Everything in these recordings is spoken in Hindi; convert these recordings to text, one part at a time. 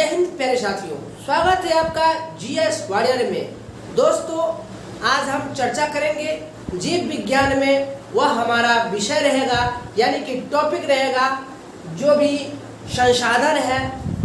जय हिंद प्यारे साथियों, स्वागत है आपका जीएस वॉरियर में। दोस्तों, आज हम चर्चा करेंगे जीव विज्ञान में। वह हमारा विषय रहेगा, यानी कि टॉपिक रहेगा, जो भी संसाधन है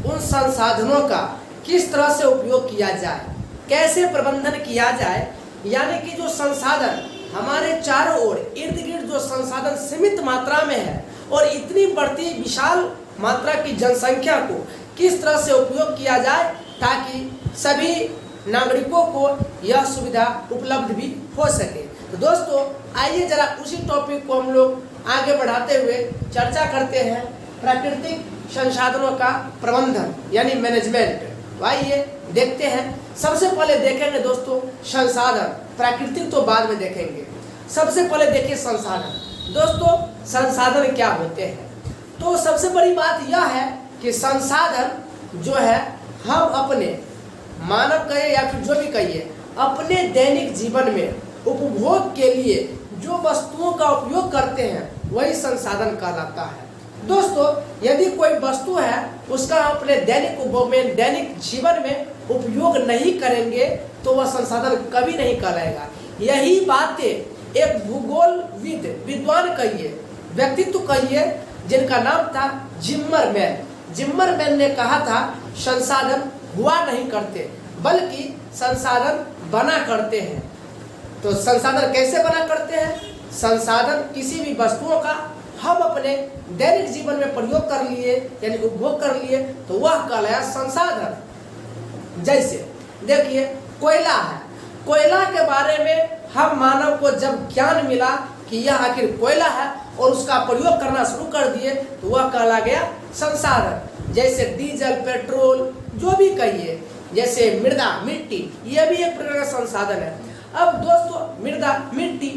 उन संसाधनों का किस तरह से उपयोग किया जाए, कैसे प्रबंधन किया जाए। यानी कि जो संसाधन हमारे चारों ओर इर्द गिर्द जो संसाधन सीमित मात्रा में है और इतनी बढ़ती विशाल मात्रा की जनसंख्या को किस तरह से उपयोग किया जाए ताकि सभी नागरिकों को यह सुविधा उपलब्ध भी हो सके। तो दोस्तों, आइए जरा उसी टॉपिक को हम लोग आगे बढ़ाते हुए चर्चा करते हैं, प्राकृतिक संसाधनों का प्रबंधन यानी मैनेजमेंट। आइए देखते हैं। सबसे पहले देखेंगे दोस्तों संसाधन, प्राकृतिक तो बाद में देखेंगे। सबसे पहले देखिए संसाधन। दोस्तों, संसाधन क्या होते हैं? तो सबसे बड़ी बात यह है कि संसाधन जो है हम अपने मानव कहे या फिर जो भी कहिए अपने दैनिक जीवन में उपभोग के लिए जो वस्तुओं का उपयोग करते हैं वही संसाधन कहलाता है। दोस्तों, यदि कोई वस्तु है उसका अपने दैनिक उपभोग में, दैनिक जीवन में उपयोग नहीं करेंगे तो वह संसाधन कभी नहीं कहलाएगा। यही बातें एक भूगोलविद, विद्वान कहिए, व्यक्तित्व कहिए, जिनका नाम था जिम्मरमैन ने कहा था, संसाधन हुआ नहीं करते बल्कि संसाधन बना करते हैं। तो संसाधन कैसे बना करते हैं? संसाधन किसी भी वस्तुओं का हम अपने दैनिक जीवन में प्रयोग कर लिए यानी उपभोग कर लिए तो वह कहलाया संसाधन। जैसे देखिए कोयला है, कोयला के बारे में हम मानव को जब ज्ञान मिला कि यह आखिर कोयला है और उसका प्रयोग करना शुरू कर दिए तो वह कहला गया संसाधन। जैसे डीजल, पेट्रोल, जो भी कहिए, जैसे मृदा, मिट्टी, यह भी एक प्रकार का संसाधन है। अब दोस्तों, मृदा, मिट्टी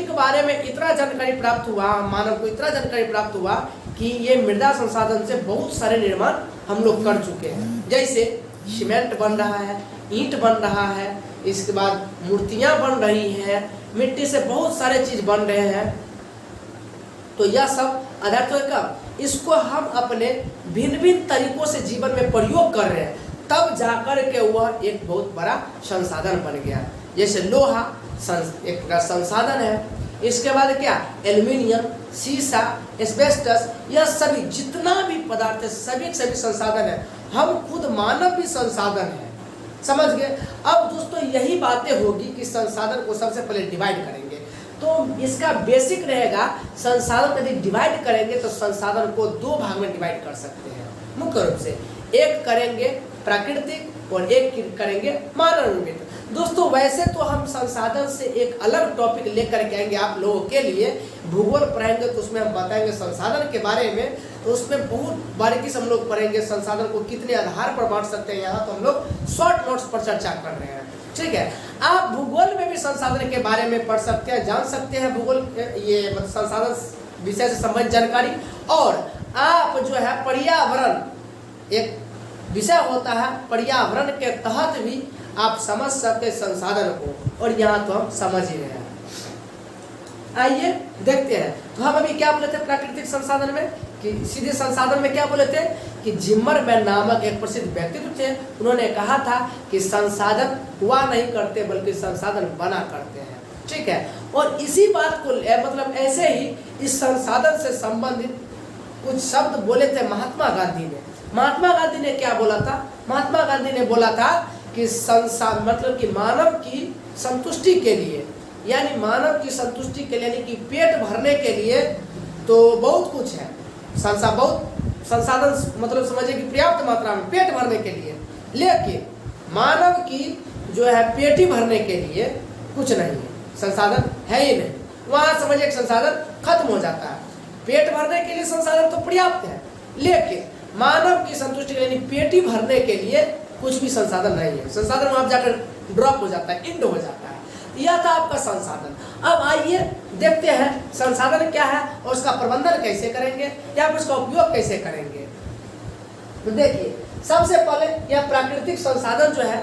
के बारे में इतना जानकारी प्राप्त हुआ, मानव को इतना जानकारी प्राप्त हुआ कि ये मृदा संसाधन से बहुत सारे निर्माण हम लोग कर चुके हैं। जैसे सीमेंट बन रहा है, ईंट बन रहा है, इसके बाद मूर्तियां बन रही हैं, मिट्टी से बहुत सारे चीज बन रहे हैं। तो यह सब आधारित है कब? इसको हम अपने भिन्न भिन्न तरीकों से जीवन में प्रयोग कर रहे हैं, तब जाकर के वह एक बहुत बड़ा संसाधन बन गया। जैसे लोहा एक संसाधन है। इसके बाद क्या? एल्युमिनियम, शीशा, एस्बेस्टस, यह सभी जितना भी पदार्थ है सभी संसाधन है। हम खुद मानव भी संसाधन है, समझ गए? अब दोस्तों, यही बातें होगी कि संसाधन को सबसे पहले डिवाइड करेंगे। तो इसका बेसिक रहेगा, संसाधन यदि डिवाइड करेंगे तो संसाधन को दो भाग में डिवाइड कर सकते हैं मुख्य रूप से। एक करेंगे प्राकृतिक और एक करेंगे मानव निर्मित। दोस्तों, वैसे तो हम संसाधन से एक अलग टॉपिक लेकर के आएंगे आप लोगों के लिए। भूगोल पढ़ेंगे तो उसमें हम बताएंगे संसाधन के बारे में, तो उसमें बहुत बारीकी से हम लोग पढ़ेंगे संसाधन को कितने आधार पर बांट सकते हैं। यहाँ तो हम लोग शॉर्ट नोट्स पर चर्चा कर रहे हैं, ठीक है। आप भूगोल में भी संसाधन के बारे में पढ़ सकते हैं, जान सकते हैं भूगोल ये मतलब संसाधन विषय से संबंधित जानकारी। और आप जो है पर्यावरण एक विषय होता है, पर्यावरण के तहत भी आप समझ सकते संसाधन को, और यहाँ तो हम समझ ही रहे हैं। आइए देखते हैं। तो हम अभी क्या बोले थे प्राकृतिक संसाधन में, कि सीधे संसाधन में क्या बोले थे कि जिम्मरमैन नामक एक प्रसिद्ध व्यक्तित्व थे, उन्होंने कहा था कि संसाधन हुआ नहीं करते बल्कि संसाधन बना करते हैं, ठीक है। और इसी बात को मतलब ऐसे ही इस संसाधन से संबंधित कुछ शब्द बोले थे महात्मा गांधी ने। महात्मा गांधी ने क्या बोला था? महात्मा गांधी ने बोला था कि मतलब कि मानव की संतुष्टि के लिए, यानी मानव की संतुष्टि के लिए, यानी कि पेट भरने के लिए तो बहुत कुछ है, बहुत संसाधन मतलब समझिए कि पर्याप्त मात्रा में पेट भरने के लिए, लेकिन मानव की जो है पेटी भरने के लिए कुछ नहीं है, संसाधन है ही नहीं। वहाँ समझिए संसाधन खत्म हो जाता है। पेट भरने के लिए संसाधन तो पर्याप्त है, लेकिन मानव की संतुष्टि के लिए पेटी भरने के लिए कुछ भी संसाधन नहीं है। संसाधन वहां जाकर ड्रॉप हो जाता है, इंड हो जाता है। यह था आपका संसाधन। अब आइए देखते हैं संसाधन क्या है और उसका प्रबंधन कैसे करेंगे या फिर उसका उपयोग कैसे करेंगे। तो देखिए, सबसे पहले यह प्राकृतिक संसाधन जो है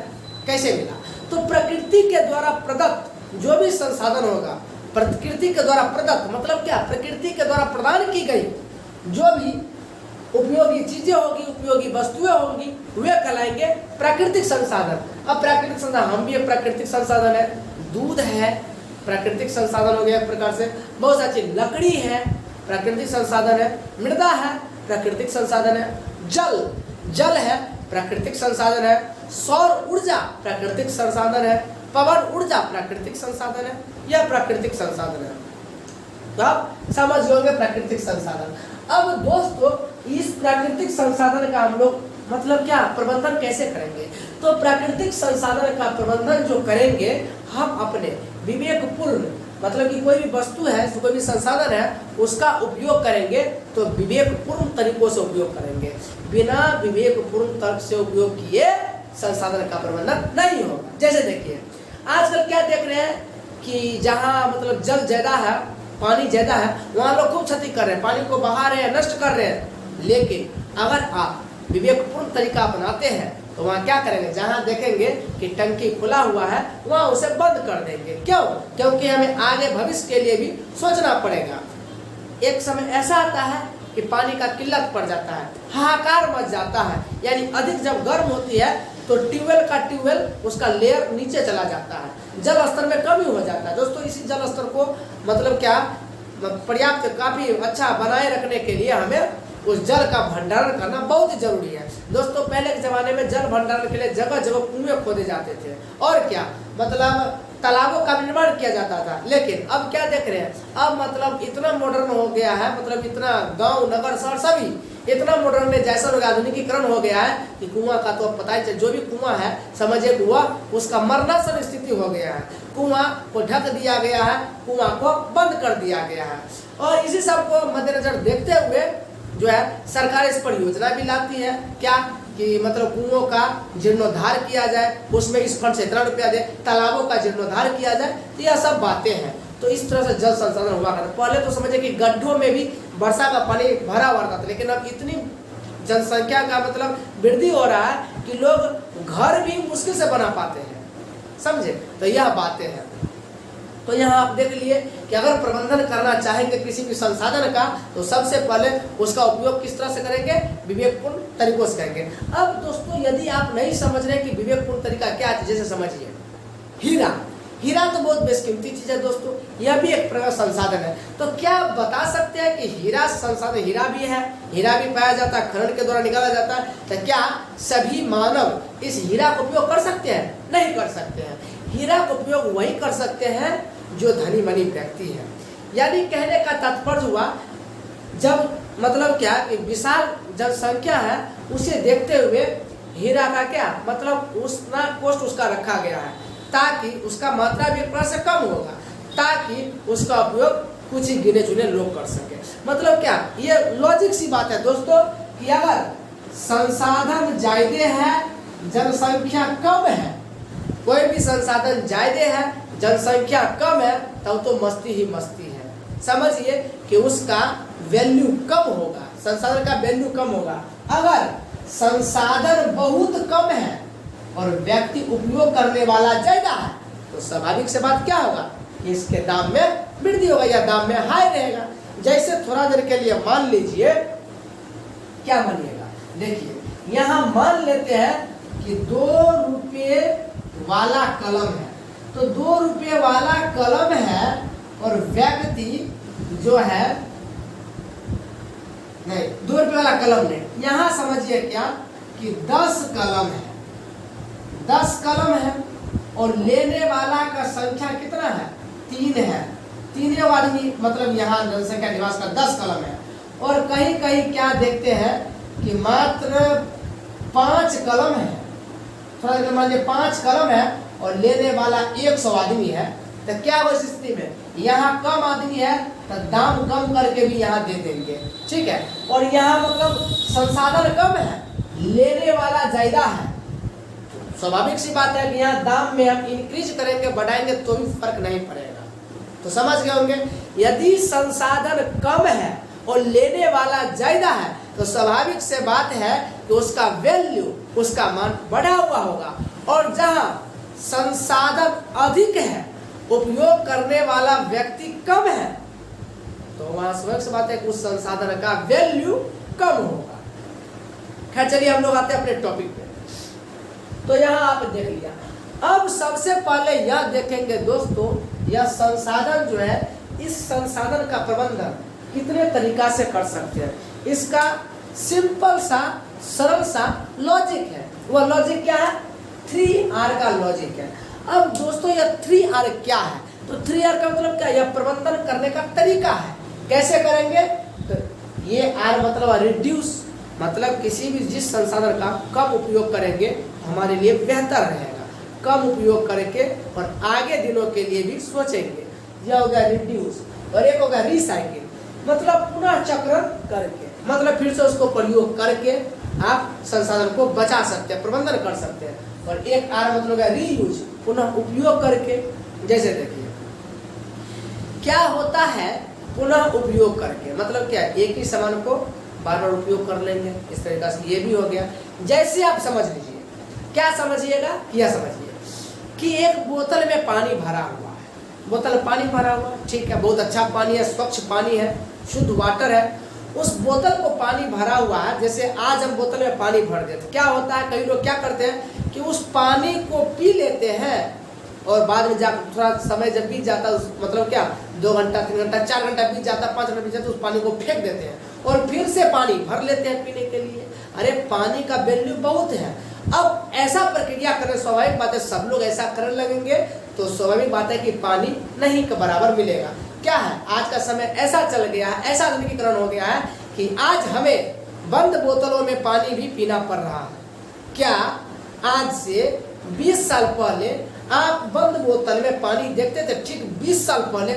कैसे मिला। तो प्रकृति के द्वारा प्रदत्त जो भी संसाधन होगा, प्रकृति के द्वारा प्रदत्त मतलब क्या? प्रकृति के द्वारा प्रदान की गई जो भी उपयोगी चीजें होगी, उपयोगी वस्तुएं होंगी वे कहलाएंगे प्राकृतिक संसाधन। अब प्राकृतिक संसाधन, हम भी एक प्राकृतिक संसाधन है, दूध है प्राकृतिक संसाधन हो गया एक प्रकार से, बहुत सारी चीज, लकड़ी है प्राकृतिक संसाधन है, मृदा है प्राकृतिक संसाधन है, जल है प्राकृतिक संसाधन है, सौर ऊर्जा प्राकृतिक संसाधन है, पवन ऊर्जा प्राकृतिक संसाधन है, यह प्राकृतिक संसाधन है। तो आप समझ गए प्राकृतिक संसाधन। अब दोस्तों इस प्राकृतिक संसाधन का हम लोग मतलब क्या प्रबंधन कैसे करेंगे? तो प्राकृतिक संसाधन का प्रबंधन जो करेंगे हम अपने विवेकपूर्ण, मतलब कि कोई भी वस्तु है, कोई भी संसाधन है, उसका उपयोग करेंगे तो विवेकपूर्ण तरीकों से उपयोग करेंगे। बिना विवेकपूर्ण तर्क से उपयोग किए संसाधन का प्रबंधन नहीं होगा। जैसे देखिए आजकल क्या देख रहे हैं कि जहाँ मतलब जल ज्यादा है, पानी ज्यादा है, वहाँ लोग खूब क्षति कर रहे हैं, पानी को बहा रहे हैं, नष्ट कर रहे हैं। लेकिन अगर आप विवेकपूर्ण तरीका अपनाते हैं तो वहाँ क्या करेंगे, जहाँ देखेंगे कि टंकी खुला हुआ है वहाँ उसे बंद कर देंगे। क्यों? क्योंकि हमें आगे भविष्य के लिए भी सोचना पड़ेगा। एक समय ऐसा आता है कि पानी का किल्लत पड़ जाता है, हाहाकार मच जाता है, यानी अधिक जब गर्म होती है तो ट्यूबवेल उसका लेयर नीचे चला जाता है, जल स्तर में कमी हो जाता है। दोस्तों इसी जल स्तर को मतलब क्या पर्याप्त काफी अच्छा बनाए रखने के लिए हमें उस जल का भंडारण करना बहुत ही जरूरी है। दोस्तों पहले के जमाने में जल भंडारण के लिए जगह जगह कुएं खोदे जाते थे और क्या मतलब तालाबों का निर्माण किया जाता था। लेकिन अब क्या देख रहे हैं, अब मतलब इतना मॉडर्न हो गया है, मतलब इतना गांव नगर शहर सभी इतना मॉडर्नाइजेशन हो गया, आधुनिकीकरण हो गया है कि कुआं का तो पता ही, जो भी कुआं है समझिए कुआं उसका मरणासन स्थिति हो गया है, कुआं को ढक दिया गया है, कुआं को बंद कर दिया गया है। और इसी सब को मद्देनजर देखते हुए जो है सरकार इस पर योजना भी लाती है, क्या कि मतलब कुओं का जीर्णोद्धार किया जाए, उसमें इस फंड से इतना रुपया दे, तालाबों का जीर्णोद्धार किया जाए। तो यह सब बातें हैं। तो इस तरह से जल संसाधन हुआ करता। पहले तो समझे कि गड्ढों में भी वर्षा का पानी भरा हुआ था, लेकिन अब इतनी जनसंख्या का मतलब वृद्धि हो रहा है कि लोग घर भी मुश्किल से बना पाते हैं, समझे। तो यह बातें हैं। तो यहाँ आप देख लिए कि अगर प्रबंधन करना चाहेंगे किसी भी संसाधन का तो सबसे पहले उसका उपयोग किस तरह से करेंगे, विवेकपूर्ण तरीकों से करेंगे। अब दोस्तों यदि आप नहीं समझ रहे कि विवेकपूर्ण तरीका क्या है, जैसे समझिए हीरा तो बहुत बेशकीमती चीज है दोस्तों, यह भी एक प्रकार संसाधन है। तो क्या आप बता सकते हैं कि हीरा संसाधन, हीरा भी है, हीरा भी पाया जाता है, खनन के द्वारा निकाला जाता है, तो क्या सभी मानव इस हीरा का उपयोग कर सकते हैं? नहीं कर सकते हैं। हीरा का उपयोग वही कर सकते हैं जो धनी मनी व्यक्ति है। यानी कहने का तात्पर्य हुआ जब मतलब क्या कि विशाल जनसंख्या है उसे देखते हुए हीरा का क्या मतलब उतना कोस्ट उसका रखा गया है ताकि उसका मात्रा भी एक प्रकार से कम होगा, ताकि उसका उपयोग कुछ ही गिने चुने लोग कर सके। मतलब क्या ये लॉजिक सी बात है दोस्तों कि अगर संसाधन ज्यादा है जनसंख्या कम है, कोई भी संसाधन ज्यादा है जनसंख्या कम है, तब तो मस्ती ही मस्ती है। समझिए कि उसका वैल्यू कम होगा, संसाधन का वैल्यू कम होगा। अगर संसाधन बहुत कम है और व्यक्ति उपयोग करने वाला ज्यादा है तो स्वाभाविक से बात क्या होगा, इसके दाम में वृद्धि होगा या दाम में हाई रहेगा। जैसे थोड़ा देर के लिए मान लीजिए, क्या मानिएगा, देखिए यहाँ मान लेते हैं कि 2 रुपये वाला कलम है, तो 2 रुपये वाला कलम है और व्यक्ति जो है नहीं 2 रुपये वाला कलम नहीं, यहाँ समझिए क्या कि 10 कलम है, 10 कलम है और लेने वाला का संख्या कितना है, 3 है। 3 आदमी मतलब यहाँ जनसंख्या निवास का 10 कलम है। और कहीं कहीं क्या देखते हैं कि मात्र 5 कलम है, थोड़ा देर मान लीजिए 5 कलम है और लेने वाला 100 आदमी है, तो क्या हो इस स्थिति में, यहाँ कम आदमी है तो दाम कम करके भी यहाँ दे देंगे, ठीक है। और यहाँ मतलब संसाधन कम है, लेने वाला ज्यादा है, स्वाभाविक सी बात है कि यहाँ दाम में हम इंक्रीज करेंगे बढ़ाएंगे तो भी फर्क नहीं पड़ेगा। तो समझ गए होंगे, यदि संसाधन कम है और लेने वाला ज्यादा है तो स्वाभाविक से बात है कि उसका वैल्यू, उसका मान बढ़ा हुआ होगा। और जहाँ संसाधन अधिक है, उपयोग करने वाला व्यक्ति कम है, तो वहाँ स्वाभाविक से बात है कि उस संसाधन का वैल्यू कम होगा। खैर चलिए हम लोग आते हैं अपने टॉपिक पे। तो यहाँ आप देख लिया। अब सबसे पहले यह देखेंगे दोस्तों, यह संसाधन जो है, इस संसाधन का प्रबंधन कितने तरीका से कर सकते हैं। इसका सिंपल सा सरल सा लॉजिक है। वह लॉजिक क्या है? 3R का लॉजिक है। अब दोस्तों यह 3R क्या है? तो 3R का मतलब क्या? यह प्रबंधन करने का तरीका है। कैसे करेंगे? तो ये R मतलब रिड्यूस, मतलब किसी भी जिस संसाधन का कम उपयोग करेंगे हमारे लिए बेहतर रहेगा, कम उपयोग करके और आगे दिनों के लिए भी सोचेंगे। यह हो गया रिड्यूस। और एक हो गया रिसाइकिल, मतलब पुनः चक्रण करके, मतलब फिर से उसको प्रयोग करके आप संसाधन को बचा सकते हैं, प्रबंधन कर सकते हैं। और एक R मतलब हो गया रीयूज, पुनः उपयोग करके। जैसे देखिए क्या होता है पुनः उपयोग करके, मतलब क्या? एक ही सामान को बार बार उपयोग कर लेंगे, इस तरीके से ये भी हो गया। जैसे आप समझ लीजिए, क्या समझिएगा? यह समझिए कि एक बोतल में पानी भरा हुआ है, बोतल में पानी भरा हुआ, ठीक है, बहुत अच्छा पानी है, स्वच्छ पानी है, शुद्ध वाटर है। उस बोतल को पानी भरा हुआ है, जैसे आज हम बोतल में पानी भर देते, क्या होता है, कई लोग क्या करते हैं कि उस पानी को पी लेते हैं और बाद में जाकर थोड़ा समय जब बीत जाता है, मतलब क्या 2 घंटा 3 घंटा 4 घंटा बीत जाता, 5 घंटा बीत जाता, उस पानी को फेंक देते हैं और फिर से पानी भर लेते हैं पीने के लिए। अरे पानी का वैल्यू बहुत है। अब ऐसा प्रक्रिया करने, स्वाभाविक बात है सब लोग ऐसा करने लगेंगे तो स्वाभाविक बात है कि पानी नहीं के बराबर मिलेगा। क्या है, आज का समय ऐसा चल गया है, ऐसा आधुनिकीकरण हो गया है कि आज हमें बंद बोतलों में पानी भी पीना पड़ रहा है। क्या आज से 20 साल पहले आप बंद बोतल में पानी देखते थे? ठीक 20 साल पहले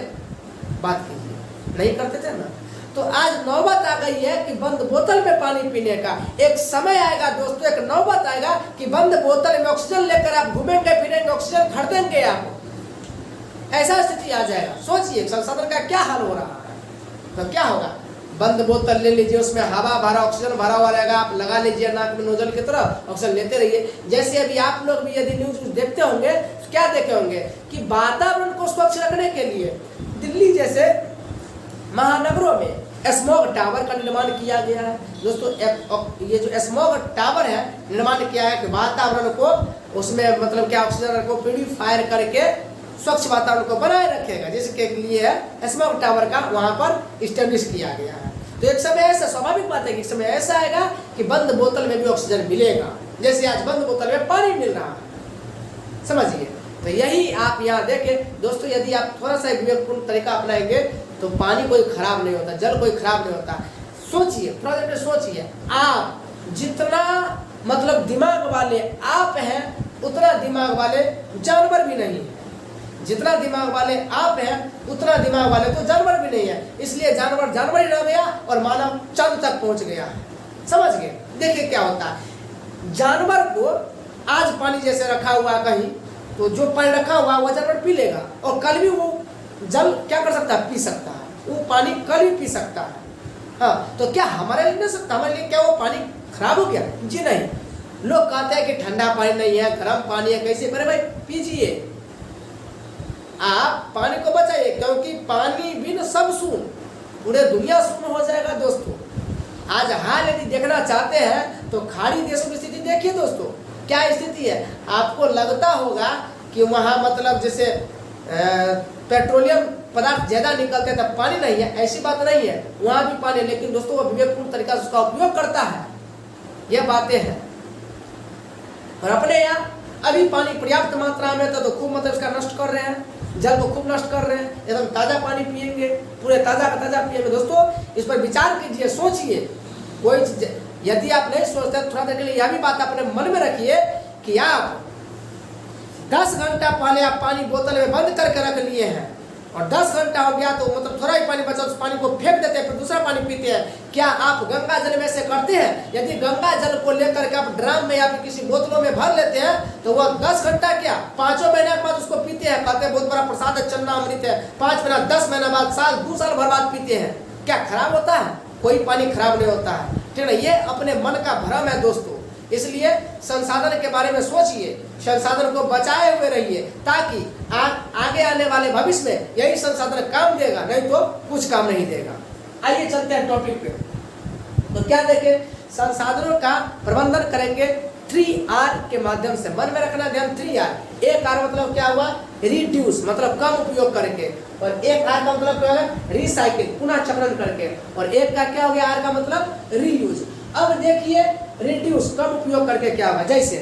बात कीजिए, नहीं करते थे ना। तो आज नौबत आ गई है कि बंद बोतल में पानी पीने का। एक समय आएगा दोस्तों, एक नौबत आएगा कि बंद बोतल में ऑक्सीजन लेकर आप घूमेंगे फिरेंगे, ऑक्सीजन खरीदेंगे आप, ऐसा स्थिति आ जाएगा। सोचिए संसाधन का क्या हाल हो रहा है। तो क्या होगा? बंद बोतल ले लीजिए, उसमें हवा भरा, ऑक्सीजन भरा हुआ रहेगा, आप लगा लीजिए नाक में नोजल की तरह, ऑक्सीजन लेते रहिए। जैसे अभी आप लोग भी यदि न्यूज देखते होंगे तो क्या देखे होंगे कि वातावरण को स्वच्छ रखने के लिए दिल्ली जैसे महानगरों में स्मॉग टावर का निर्माण किया गया है। दोस्तों ये जो स्मॉग टावर है निर्माण किया है कि वातावरण को उसमें मतलब क्या ऑक्सीजन को प्यूरिफायर करके स्वच्छ वातावरण को बनाए रखेगा, जिसके लिए स्मॉग टावर का वहां पर स्टैब्लिश किया गया है। तो एक समय ऐसा, स्वाभाविक बात है कि एक समय ऐसा आएगा कि बंद बोतल में भी ऑक्सीजन मिलेगा, जैसे आज बंद बोतल में पानी मिल रहा है। समझिए, तो यही आप यहाँ देखें दोस्तों, यदि आप थोड़ा सा विवेकपूर्ण तरीका अपनाएंगे तो पानी कोई खराब नहीं होता, जल कोई खराब नहीं होता। सोचिए, थोड़ा देर सोचिए, आप जितना मतलब दिमाग वाले आप हैं उतना दिमाग वाले जानवर भी नहीं है। जितना दिमाग वाले आप हैं उतना दिमाग वाले तो जानवर भी नहीं है। इसलिए जानवर जानवर ही रह गया और मानव चांद तक पहुंच गया है। समझ गए? देखिए क्या होता है, जानवर को आज पानी जैसे रखा हुआ है कहीं, तो जो पानी रखा हुआ वो जानवर पी लेगा और कल भी वो जल क्या कर सकता है? पी सकता है। वो पानी कल भी पी सकता है। हाँ, तो क्या हमारे लिए नहीं सकता? हमारे लिए क्या वो पानी खराब हो गया? जी नहीं। लोग कहते हैं कि ठंडा पानी नहीं है, गर्म पानी है, कैसे? अरे भाई पीजिए, आप पानी को बचाइए, क्योंकि पानी बिन सब सून, पूरे दुनिया सून हो जाएगा दोस्तों। आज हाल यदि देखना चाहते हैं तो खाड़ी देशों की स्थिति देखिए दोस्तों, क्या स्थिति है। आपको लगता होगा कि वहाँ मतलब जैसे पेट्रोलियम पदार्थ ज्यादा निकलते हैं तब पानी नहीं है, ऐसी बात नहीं है, वहाँ भी पानी है, लेकिन दोस्तों वो विवेकपूर्ण तरीका से उसका उपयोग करता है। यह बातें हैं। और अपने यहाँ अभी पानी पर्याप्त मात्रा में तो खूब मतलब इसका नष्ट कर रहे हैं, जल को खूब नष्ट कर रहे हैं। एकदम ताज़ा पानी पिएंगे, पूरे ताज़ा का ताज़ा पिएंगे। दोस्तों इस पर विचार कीजिए, सोचिए। कोई यदि आप नहीं सोचते थोड़ा देर के लिए यह भी बात अपने मन में रखिए कि आप 10 घंटा पहले आप पानी बोतल में बंद करके रख लिए हैं और 10 घंटा हो गया तो मतलब थोड़ा ही पानी बचा, उस पानी को फेंक देते हैं, फिर दूसरा पानी पीते हैं। क्या आप गंगा जल में से करते हैं? यदि गंगा जल को लेकर के आप ड्राम में या फिर किसी बोतलों में भर लेते हैं तो वह 10 घंटा क्या 5 महीने के बाद उसको पीते हैं, कहते हैं बहुत बड़ा प्रसाद है, चन्ना अमृत है। 5 महीना 10 महीना बाद साल 2 साल भर बाद पीते हैं। क्या खराब होता है? कोई पानी खराब नहीं होता है। ठीक है, ये अपने मन का भ्रम है दोस्तों। इसलिए संसाधन के बारे में सोचिए, संसाधन को बचाए हुए रहिए, ताकि आगे आने वाले भविष्य में यही संसाधन काम देगा, नहीं तो कुछ काम नहीं देगा। आइए चलते हैं टॉपिक पे। तो क्या देखें, संसाधनों का प्रबंधन करेंगे 3R के माध्यम से। मन में रखना ध्यान 3R। एक R मतलब क्या हुआ, रिड्यूस मतलब कम उपयोग करके, और एक R का मतलब क्या है, रिसाइकिल पुनः चक्रण करके, और एक का क्या हो गया R का मतलब रीयूज। अब देखिए रिड्यूस कम उपयोग करके क्या होगा, जैसे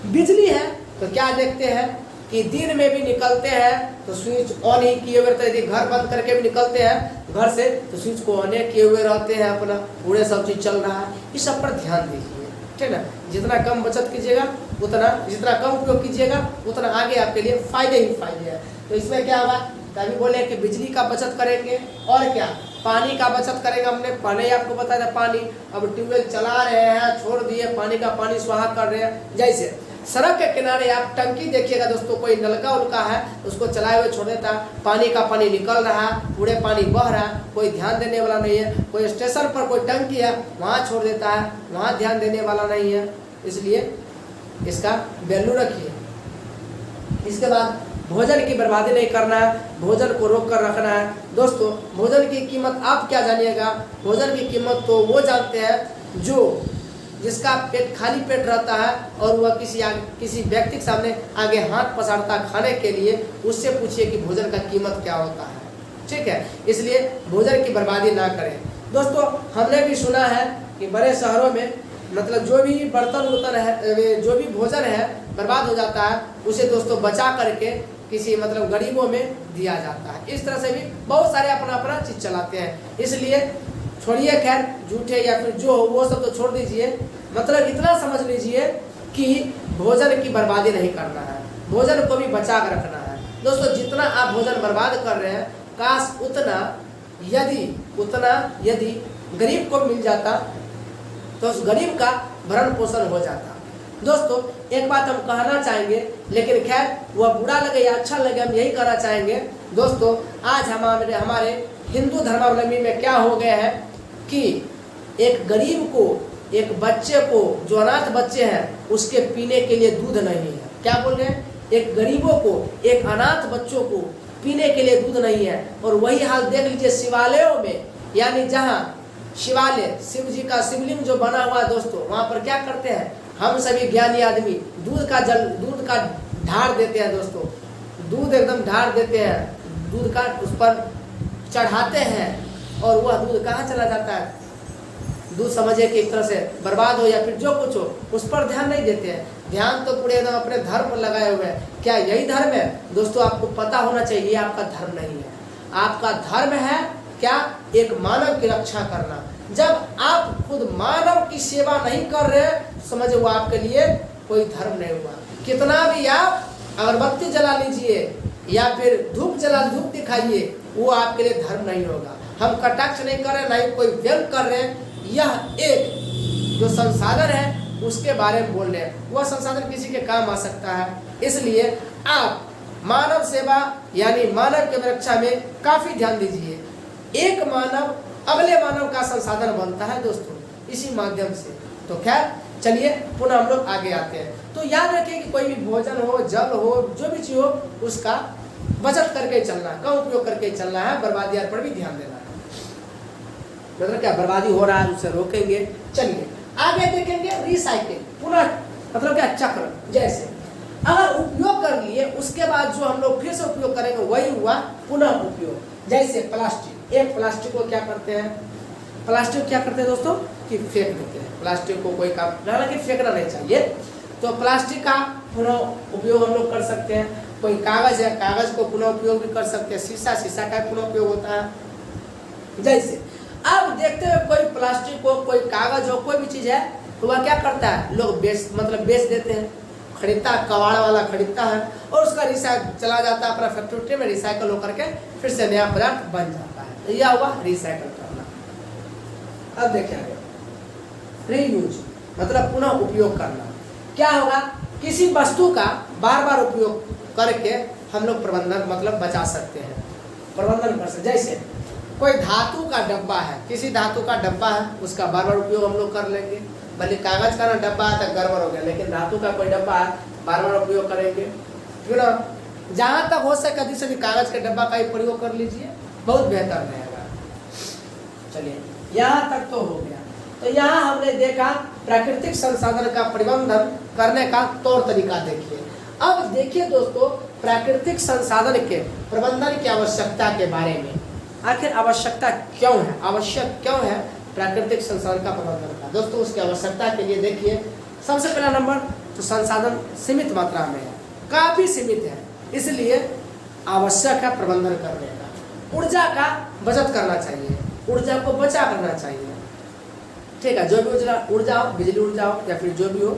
बिजली है तो क्या देखते हैं कि दिन में भी निकलते हैं तो स्विच ऑन ही किए हुए रहते हैं, यदि घर बंद करके भी निकलते हैं घर से तो स्विच को ऑन किए हुए रहते हैं, अपना पूरे सब चीज़ चल रहा है। इस सब पर ध्यान दीजिए, ठीक है ना। जितना कम बचत कीजिएगा उतना, जितना कम उपयोग कीजिएगा उतना आगे आपके लिए फायदे ही फायदे हैं। तो इसमें क्या होगा, तभी बोले कि बिजली का बचत करेंगे, और क्या पानी का बचत करेंगे। हमने पहले ही आपको बताया था पानी, अब ट्यूबवेल चला रहे हैं छोड़ दिए, पानी का पानी स्वाहा कर रहे हैं। जैसे सड़क के किनारे आप टंकी देखिएगा दोस्तों, कोई नलका उलका है उसको चलाए हुए छोड़ देता, पानी का पानी निकल रहा, पूरे पानी बह रहा, कोई ध्यान देने वाला नहीं है। कोई स्टेशन पर कोई टंकी है वहाँ छोड़ देता है, वहाँ ध्यान देने वाला नहीं है, इसलिए इसका वैल्यू रखिए। इसके बाद भोजन की बर्बादी नहीं करना है, भोजन को रोक कर रखना है। दोस्तों भोजन की कीमत आप क्या जानिएगा, भोजन की कीमत तो वो जानते हैं जो जिसका पेट खाली पेट रहता है और वह किसी व्यक्ति के सामने आगे हाथ पसारता खाने के लिए, उससे पूछिए कि भोजन का कीमत क्या होता है, ठीक है। इसलिए भोजन की बर्बादी ना करें। दोस्तों हमने भी सुना है कि बड़े शहरों में मतलब जो भी बर्तन उर्तन है, जो भी भोजन है बर्बाद हो जाता है, उसे दोस्तों बचा करके किसी मतलब गरीबों में दिया जाता है। इस तरह से भी बहुत सारे अपना अपना चीज़ चलाते हैं। इसलिए छोड़िए, खैर झूठे या फिर जो वो सब तो छोड़ दीजिए, मतलब इतना समझ लीजिए कि भोजन की बर्बादी नहीं करना है, भोजन को भी बचा कर रखना है। दोस्तों जितना आप भोजन बर्बाद कर रहे हैं, काश उतना यदि गरीब को मिल जाता तो उस गरीब का भरण पोषण हो जाता। दोस्तों एक बात हम कहना चाहेंगे, लेकिन खैर वह बुरा लगे या अच्छा लगे, हम यही कहना चाहेंगे। दोस्तों आज हमारे हिंदू धर्मावलंबी में क्या हो गया है कि एक गरीब को, एक बच्चे को, जो अनाथ बच्चे हैं उसके पीने के लिए दूध नहीं है। क्या बोल रहे हैं, एक गरीबों को, एक अनाथ बच्चों को पीने के लिए दूध नहीं है। और वही हाल देख लीजिए शिवालयों में, यानी जहाँ शिवालय शिव जी का शिवलिंग जो बना हुआ है दोस्तों, वहाँ पर क्या करते हैं हम सभी ज्ञानी आदमी, दूध का ढार देते हैं दोस्तों, दूध एकदम ढार देते हैं, दूध का उस पर चढ़ाते हैं, और वह दूध कहाँ चला जाता है, दूध समझिए कि एक तरह से बर्बाद हो या फिर जो कुछ हो, उस पर ध्यान नहीं देते हैं। ध्यान तो पूरे एकदम अपने धर्म पर लगाए हुए हैं। क्या यही धर्म है दोस्तों? आपको पता होना चाहिए ये आपका धर्म नहीं है। आपका धर्म है क्या, एक मानव की रक्षा करना। जब आप खुद मानव की सेवा नहीं कर रहे, समझो वो आपके लिए कोई धर्म नहीं हुआ। कितना भी आप अगरबत्ती जला लीजिए या फिर धूप दिखाइए, वो आपके लिए धर्म नहीं होगा। हम कटाक्ष नहीं कर रहे, ना ही कोई व्यंग कर रहे हैं। यह एक जो संसाधन है उसके बारे में बोल रहे हैं, वह संसाधन किसी के काम आ सकता है। इसलिए आप मानव सेवा यानी मानव की रक्षा में काफी ध्यान दीजिए। एक मानव अगले मानव का संसाधन बनता है दोस्तों इसी माध्यम से। तो खैर चलिए पुनः हम लोग आगे आते हैं। तो याद रखिए कि कोई भी भोजन हो, जल हो, जो भी चीज हो, उसका बचत करके चलना है, कम उपयोग करके चलना है, बर्बादी पर भी ध्यान देना है। मतलब क्या बर्बादी हो रहा है उसे रोकेंगे। चलिए आगे देखेंगे रिसाइकिल, पुनः मतलब क्या चक्र। जैसे अगर उपयोग कर लिए उसके बाद जो हम लोग फिर से उपयोग करेंगे वही हुआ पुनः उपयोग। जैसे प्लास्टिक, एक प्लास्टिक को क्या करते हैं, प्लास्टिक क्या करते हैं दोस्तों कि फेंक देते हैं। प्लास्टिक को कोई काम, हालांकि फेंकना नहीं चाहिए, तो प्लास्टिक का पुनः उपयोग हम लोग कर सकते हैं। कोई कागज है, कागज को पुनः उपयोग भी कर सकते हैं। शीशा का पुनः उपयोग होता है। जैसे अब देखते हैं कोई प्लास्टिक हो, कोई कागज हो, कोई भी चीज है, तो वह क्या करता है, लोग बेच देते हैं। खरीदता है, कबाड़ वाला खरीदता है और उसका रिसाइकल चला जाता है अपना फैक्ट्री में, रिसाइकल होकर के फिर से नया पदार्थ बन जाता है। यह हुआ रिसाइकल करना। अब देखिए रीयूज मतलब पुनः उपयोग करना। क्या होगा, किसी वस्तु का बार बार उपयोग करके हम लोग प्रबंधन मतलब बचा सकते हैं, प्रबंधन कर सकते। जैसे कोई धातु का डब्बा है, किसी धातु का डब्बा है, उसका बार बार उपयोग हम लोग कर लेंगे। भले कागज का ना डब्बा है तो गड़बड़ हो गया, लेकिन धातु का कोई डब्बा है, बार बार उपयोग करेंगे। क्यों ना, जहाँ तक हो सके अधिक से अधिक कागज के डब्बा का ही प्रयोग कर लीजिए, बहुत बेहतर रहेगा। चलिए यहाँ तक तो हो गया। तो यहाँ हमने देखा प्राकृतिक संसाधन का प्रबंधन करने का तौर तरीका देखिए। अब देखिए दोस्तों प्राकृतिक संसाधन के प्रबंधन की आवश्यकता के बारे में। आखिर आवश्यकता क्यों है, आवश्यक क्यों है प्राकृतिक संसाधन का प्रबंधन का। दोस्तों उसकी आवश्यकता के लिए देखिए सबसे पहला नंबर तो संसाधन सीमित मात्रा में है, काफी सीमित है, इसलिए आवश्यक है प्रबंधन करने का। ऊर्जा का बचत करना चाहिए, ऊर्जा को बचा करना चाहिए। ठीक है, जो भी ऊर्जा हो, बिजली ऊर्जा हो या फिर जो भी हो,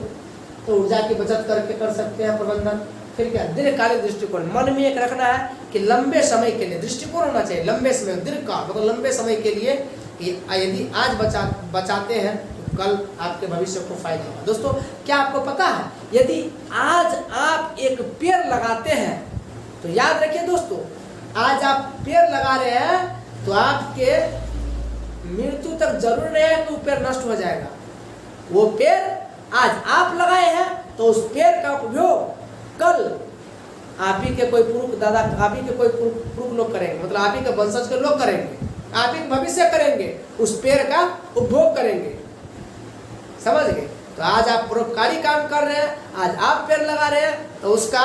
तो ऊर्जा की बचत करके कर सकते हैं प्रबंधन। फिर क्या, दीर्घकालिक दृष्टिकोण, मन में एक रखना है कि लंबे समय के लिए दृष्टिकोण होना चाहिए, लंबे समय, दीर्घकाल मतलब लंबे समय के लिए कि यदि आज बचाते हैं तो कल आपके भविष्य को फायदा होगा। दोस्तों क्या आपको पता है, यदि आज आप एक पेड़ लगाते हैं तो याद रखिए दोस्तों, आज आप पेड़ लगा रहे हैं तो आपके मृत्यु तक जरूर नहीं है कि वो पेड़ नष्ट हो जाएगा। वो पेड़ आज आप लगाए हैं तो उस पेड़ का उपयोग कल आप ही के कोई पुरुष दादा, आप ही के कोई पुरुष लोग करेंगे, मतलब आप ही के वंशज के लोग करेंगे, आप ही भविष्य करेंगे, उस पेड़ का उपभोग करेंगे। समझ गए? तो आज आप परोपकारी काम कर रहे हैं, आज आप पेड़ लगा रहे हैं तो उसका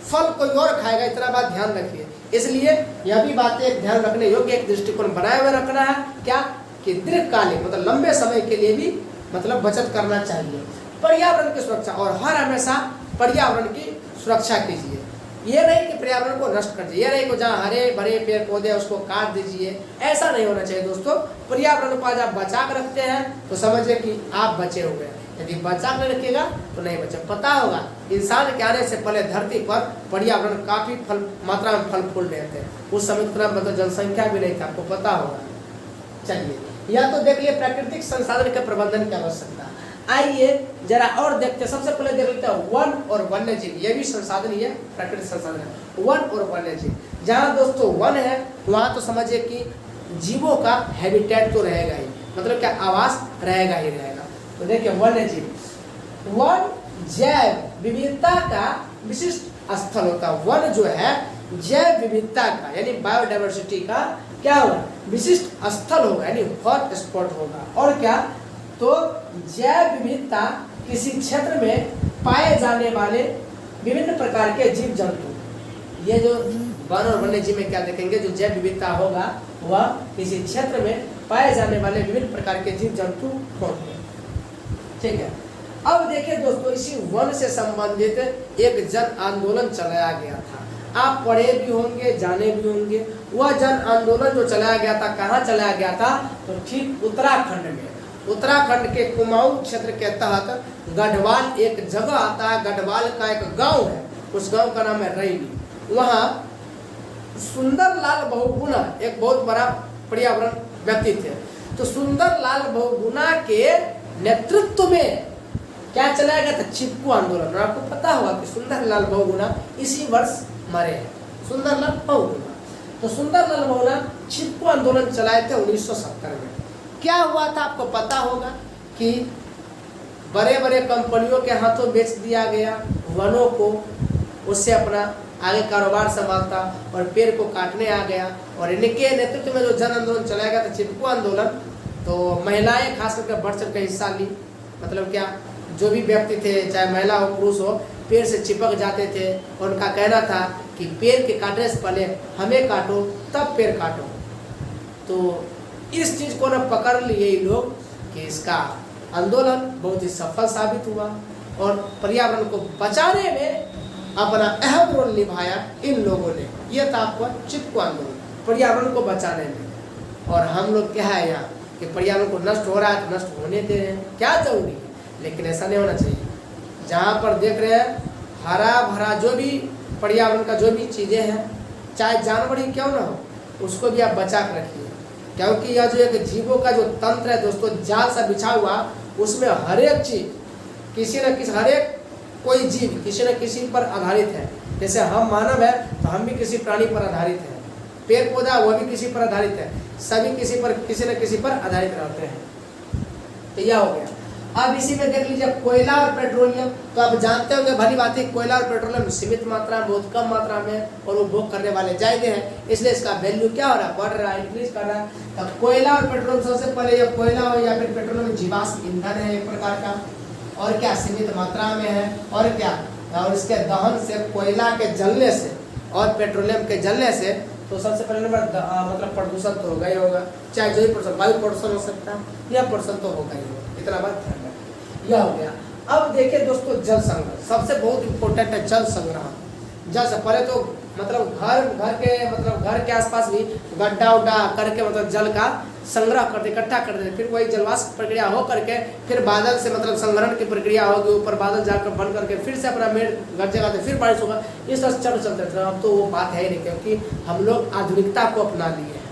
फल कोई और खाएगा, इतना बात ध्यान रखिए। इसलिए यह भी बातें ध्यान रखने योग्य एक दृष्टिकोण बनाए हुए रखना है, क्या कि दीर्घकालिक मतलब लंबे समय के लिए भी मतलब बचत करना चाहिए। पर्यावरण की सुरक्षा, और हर हमेशा पर्यावरण की सुरक्षा कीजिए। ये नहीं कि पर्यावरण को नष्ट कर दीजिए, ये नहीं कि जहाँ हरे भरे पेड़ पौधे उसको काट दीजिए, ऐसा नहीं होना चाहिए दोस्तों। पर्यावरण को आज आप बचा कर रखते हैं तो समझिए कि आप बचे हुए हैं, यदि बचा कर रखिएगा तो नहीं बचे। पता होगा इंसान के आने से पहले धरती पर पर्यावरण काफी मात्रा में फल फूल रहे थे, उस समय इतना मतलब जनसंख्या भी नहीं था, आपको पता होगा। चलिए या तो देख लिए प्राकृतिक संसाधन के प्रबंधन की आवश्यकता। आइए जरा और देखते, सबसे पहले देख लेते हैं वन और वन्य जीव, ये भी संसाधन ही है, प्राकृतिक संसाधन है। वन और वन्य जीव, जहाँ दोस्तों वन है वहाँ तो समझिए कि जीवों का हैबिटेट तो रहेगा ही, मतलब क्या आवास रहेगा ही रहेगा। तो देखिए वन्य जीव, वन जैव विविधता का विशिष्ट स्थल होता है। वन जो है जैव विविधता का यानी बायोडाइवर्सिटी का क्या होगा, विशिष्ट स्थल होगा, यानी हॉट स्पॉट होगा। और क्या, तो जैव विविधता किसी क्षेत्र में पाए जाने वाले विभिन्न प्रकार के जीव जंतु। ये जो वन और वन्य जीव में क्या देखेंगे, जो जैव विविधता होगा वह किसी क्षेत्र में पाए जाने वाले विभिन्न प्रकार के जीव जंतु होंगे। ठीक है, अब देखिए दोस्तों इसी वन से संबंधित एक जन आंदोलन चलाया गया था। आप पढ़े भी होंगे, जाने भी होंगे। वह जन आंदोलन जो चलाया गया था, कहाँ चलाया गया था, तो ठीक उत्तराखंड में। उत्तराखंड के कुमाऊं क्षेत्र के तहत गढ़वाल एक जगह आता है, गढ़वाल का एक गांव है, उस गांव का नाम है रैनी। वहाँ सुंदरलाल बहुगुणा एक बहुत बड़ा पर्यावरण व्यक्ति थे। तो सुंदरलाल बहुगुणा के नेतृत्व में क्या चलाया गया था, चिपकू आंदोलन। और आपको पता होगा कि सुंदरलाल बहुगुणा इसी वर्ष मरे हैं, सुंदरलाल बहुगुणा। तो सुंदरलाल बहुगुणा चिपकू आंदोलन चलाए थे 1970 में। क्या हुआ था आपको पता होगा कि बड़े बड़े कंपनियों के हाथों बेच दिया गया वनों को, उससे अपना आगे कारोबार संभालता और पेड़ को काटने आ गया। और इनके नेतृत्व में जो जन आंदोलन चलाया गया था चिपकू आंदोलन, तो महिलाएं खास करके बढ़ चढ़ कर हिस्सा ली। मतलब क्या, जो भी व्यक्ति थे चाहे महिला हो पुरुष हो, पेड़ से चिपक जाते थे और उनका कहना था कि पेड़ के काटने से पहले हमें काटो तब पेड़ काटो। तो इस चीज़ को न पकड़ लिए ये लोग कि इसका आंदोलन बहुत ही सफल साबित हुआ और पर्यावरण को बचाने में अपना अहम रोल निभाया इन लोगों ने। यह था आपका चिपकू आंदोलन पर्यावरण को बचाने में। और हम लोग क्या है यहाँ कि पर्यावरण को नष्ट हो रहा है तो नष्ट होने दे रहे हैं, क्या जरूरी है, लेकिन ऐसा नहीं होना चाहिए। जहाँ पर देख रहे हैं हरा भरा जो भी पर्यावरण का जो भी चीज़ें हैं, चाहे जानवर ही क्यों ना हो, उसको भी आप बचा कर रखिए। क्योंकि यह जो एक जीवों का जो तंत्र है दोस्तों, जाल सा बिछा हुआ, उसमें हर एक चीज किसी न किसी, हर एक कोई जीव किसी न किसी पर आधारित है। जैसे हम मानव है तो हम भी किसी प्राणी पर आधारित है, पेड़ पौधा वह भी किसी पर आधारित है, सभी किसी न किसी पर आधारित रहते हैं। तो यह हो गया। अब इसी में देख लीजिए कोयला और पेट्रोलियम, तो आप जानते होंगे भली बात है कोयला और पेट्रोलियम सीमित मात्रा में, बहुत कम मात्रा में और उपभोग करने वाले ज्यादा हैं, इसलिए इसका वैल्यू क्या हो रहा है, बढ़ रहा है, इंक्रीज कर रहा है। तब कोयला और पेट्रोलियम सबसे पहले ये कोयला हो या फिर पेट्रोलियम जीवाश्म ईंधन है एक प्रकार का, और क्या सीमित मात्रा में है, और क्या और इसके दहन से, कोयला के जलने से और पेट्रोलियम के जलने से तो सबसे पहले नंबर मतलब प्रदूषण तो होगा ही होगा, चाहे जो भी प्रदूषण, वायु प्रदूषण हो सकता है या प्रदूषण तो होगा ही होगा, इतना बात ध्यान रखें। यह हो गया। अब देखिए दोस्तों जल संग्रह सबसे बहुत इम्पोर्टेंट है, जल संग्रह। जल से पहले तो मतलब घर के आसपास भी गड्ढा उड्ढा करके मतलब जल का संग्रह करते, इकट्ठा करते, फिर वही जलवाष्प प्रक्रिया हो करके फिर बादल से मतलब संग्रहण की प्रक्रिया होगी, ऊपर बादल जाकर बन करके फिर से अपना मेड़ गरजेगा तो फिर बारिश होगा, इस तरह से चलते थे। अब तो वो बात है ही नहीं, क्योंकि हम लोग आधुनिकता को अपना लिए हैं।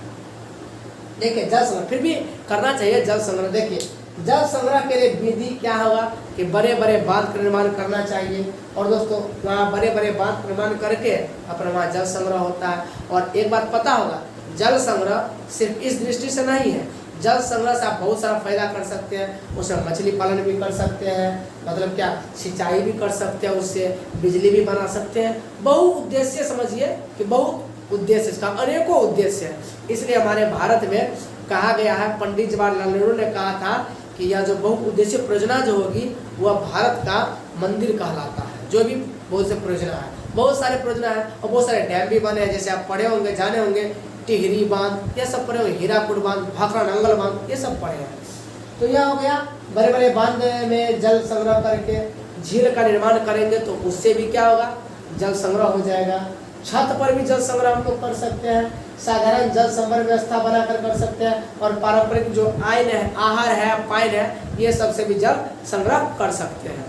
देखिए जल संग्रह फिर भी करना चाहिए, जल संग्रह। देखिए जल संग्रह के लिए विधि क्या होगा कि बड़े बड़े बांध का निर्माण करना चाहिए, और दोस्तों वहाँ बड़े बड़े बांध का निर्माण करके अपना वहाँ जल संग्रह होता है। और एक बात पता होगा, जल संग्रह सिर्फ इस दृष्टि से नहीं है, जल संग्रह से आप बहुत सारा फायदा कर सकते हैं। उसमें मछली पालन भी कर सकते हैं, मतलब क्या सिंचाई भी कर सकते हैं, उससे बिजली भी बना सकते हैं। बहुउद्देश्य समझिए कि बहुत उद्देश्य, इसका अनेकों उद्देश्य है। इसलिए हमारे भारत में कहा गया है, पंडित जवाहरलाल नेहरू ने कहा था कि यह जो बहुउद्देशीय परियोजना जो होगी वह भारत का मंदिर कहलाता है। जो भी बहुत से परियोजना है, बहुत सारे परियोजना है और बहुत सारे डैम भी बने हैं, जैसे आप पढ़े होंगे, जाने होंगे, टिहरी बांध, ये सब पढ़े होंगे, हीराकुड बांध, भाखड़ा नंगल बांध, ये सब पढ़े हैं। तो यह हो गया, बड़े बड़े बांध में जल संग्रह करके झील का निर्माण करेंगे तो उससे भी क्या होगा, जल संग्रह हो जाएगा। छत पर भी जल संग्रह हम लोग कर सकते हैं, साधारण जल संग्रह व्यवस्था बनाकर कर सकते हैं, और पारंपरिक जो आयन है, आहार है, पाइन है, ये सबसे भी जल संग्रह कर सकते हैं।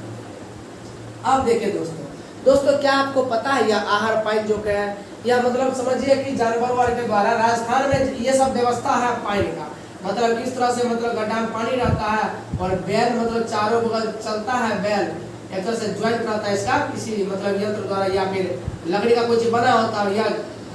अब देखिए दोस्तों क्या आपको पता है यह आहार पाइन जो क्या है, यह मतलब समझिए कि जानवरों के द्वारा राजस्थान में ये सब व्यवस्था है पाइन का, मतलब इस तरह से मतलब गड्ढा में पानी रहता है और बैल मतलब चारों बगल चलता है, बैल एक तरह से ज्वाइंट रहता है इसका किसी मतलब यंत्र द्वारा, या फिर लकड़ी का कोई चीज बना होता है, या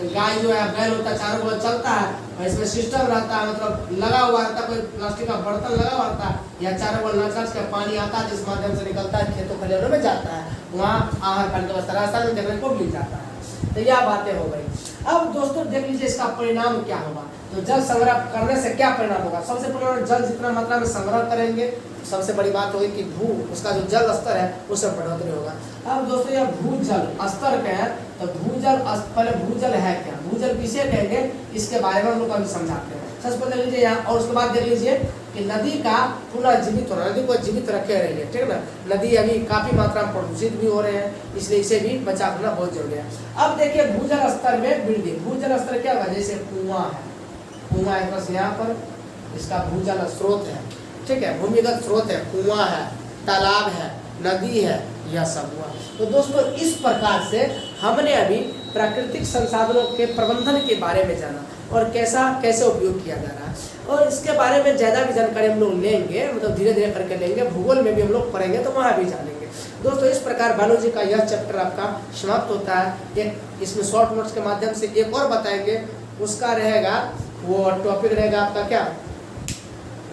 गाय जो है बैल होता है चारों बगल चलता है, और इसमें सिस्टम रहता है, मतलब लगा हुआ रहता है, कोई प्लास्टिक का बर्तन लगा हुआ रहता है, या चारों बगल नच के पानी आता है जिस माध्यम से निकलता है खेतों खलिहानों में जाता है, वहाँ आहार पानी का व्यवस्था राजस्थान में देखने को मिल जाता है। तो यह बातें हो गई। अब दोस्तों देख लीजिए इसका परिणाम क्या होगा, तो जल संग्रह करने से क्या परिणाम होगा। सबसे पहले जल जितना मात्रा में संग्रह करेंगे, सबसे बड़ी बात होगी कि उसका जो जल स्तर है उसमें बढ़ोतरी होगा। अब दोस्तों यह भूजल स्तर क्या है, तो भूजल पहले भूजल है क्या, भूजल किसे कहेंगे, इसके बारे में हम लोग अभी समझाते हैं। सबसे पहले देख लीजिए यहाँ, और उसके बाद देख लीजिए कि नदी का पुनर्जीवित होना, नदी को जीवित रखे रहिए, ठीक है ना। नदी अभी काफी मात्रा में प्रदूषित भी हो रहे हैं, इसलिए इसे भी बचा करना बहुत जरूरी है। अब देखिए भूजल स्तर में वृद्धि, भूजल स्तर क्या होगा, जैसे कुआं है, कुआं है बस यहाँ पर इसका भूजल स्रोत है, ठीक है, भूमिगत स्रोत है, कुआं है, तालाब है, नदी है, यह सब हुआ। तो दोस्तों इस प्रकार से हमने अभी प्राकृतिक संसाधनों के प्रबंधन के बारे में जाना और कैसे उपयोग किया जा रहा है, और इसके बारे में ज़्यादा भी जानकारी हम लोग लेंगे, मतलब धीरे धीरे करके लेंगे, भूगोल में भी हम लोग पढ़ेंगे तो वहाँ भी जानेंगे। दोस्तों इस प्रकार बायोलॉजी का यह चैप्टर आपका समाप्त होता है। एक इसमें शॉर्ट नोट्स के माध्यम से एक और बताएंगे, उसका रहेगा वो टॉपिक रहेगा आपका क्या,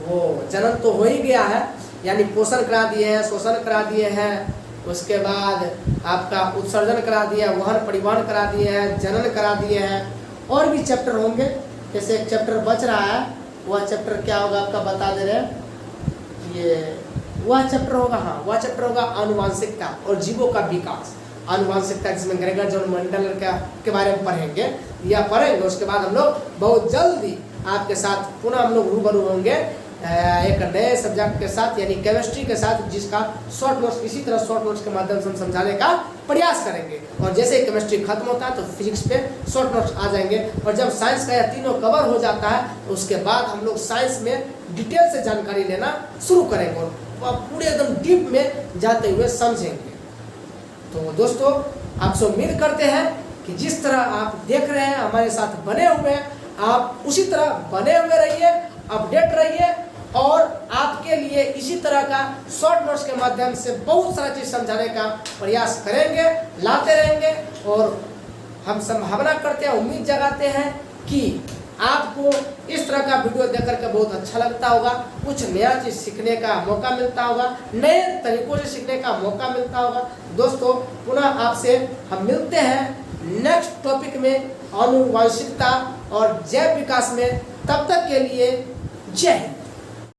वो जनन तो हो ही गया है, यानी पोषण करा दिए हैं, शोषण करा दिए हैं, उसके बाद आपका उत्सर्जन करा दिया, वहन परिवहन करा दिए हैं, जनन करा दिए हैं, और भी चैप्टर होंगे। जैसे एक चैप्टर बच रहा है, वह चैप्टर क्या होगा आपका बता दे रहे हैं, ये वह चैप्टर होगा, हाँ वह चैप्टर होगा आनुवांशिकता और जीवों का विकास। आनुवांशिकता जिसमें ग्रेगर जॉन मेंडल के बारे में पढ़ेंगे, या पढ़ेंगे। उसके बाद हम लोग बहुत जल्दी आपके साथ पुनः हम लोग रूबरू होंगे एक नए सब्जेक्ट के साथ, यानी केमिस्ट्री के साथ, जिसका शॉर्ट नोट्स इसी तरह शॉर्ट नोट्स के माध्यम से हम समझाने का प्रयास करेंगे। और जैसे केमिस्ट्री खत्म होता है तो फिजिक्स पे शॉर्ट नोट्स आ जाएंगे, और जब साइंस का यह तीनों कवर हो जाता है तो उसके बाद हम लोग साइंस में डिटेल से जानकारी लेना शुरू करेंगे और पूरे एकदम डीप में जाते हुए समझेंगे। तो दोस्तों आपसे उम्मीद करते हैं कि जिस तरह आप देख रहे हैं हमारे साथ बने हुए हैं, आप उसी तरह बने हुए रहिए, अपडेट रहिए, और आपके लिए इसी तरह का शॉर्ट नोट्स के माध्यम से बहुत सारा चीज़ समझाने का प्रयास करेंगे, लाते रहेंगे। और हम संभावना करते हैं, उम्मीद जगाते हैं कि आपको इस तरह का वीडियो देख करके बहुत अच्छा लगता होगा, कुछ नया चीज़ सीखने का मौका मिलता होगा, नए तरीकों से सीखने का मौका मिलता होगा। दोस्तों पुनः आपसे हम मिलते हैं नेक्स्ट टॉपिक में, आनुवंशिकता और जैव विकास में। तब तक के लिए जय हिंद।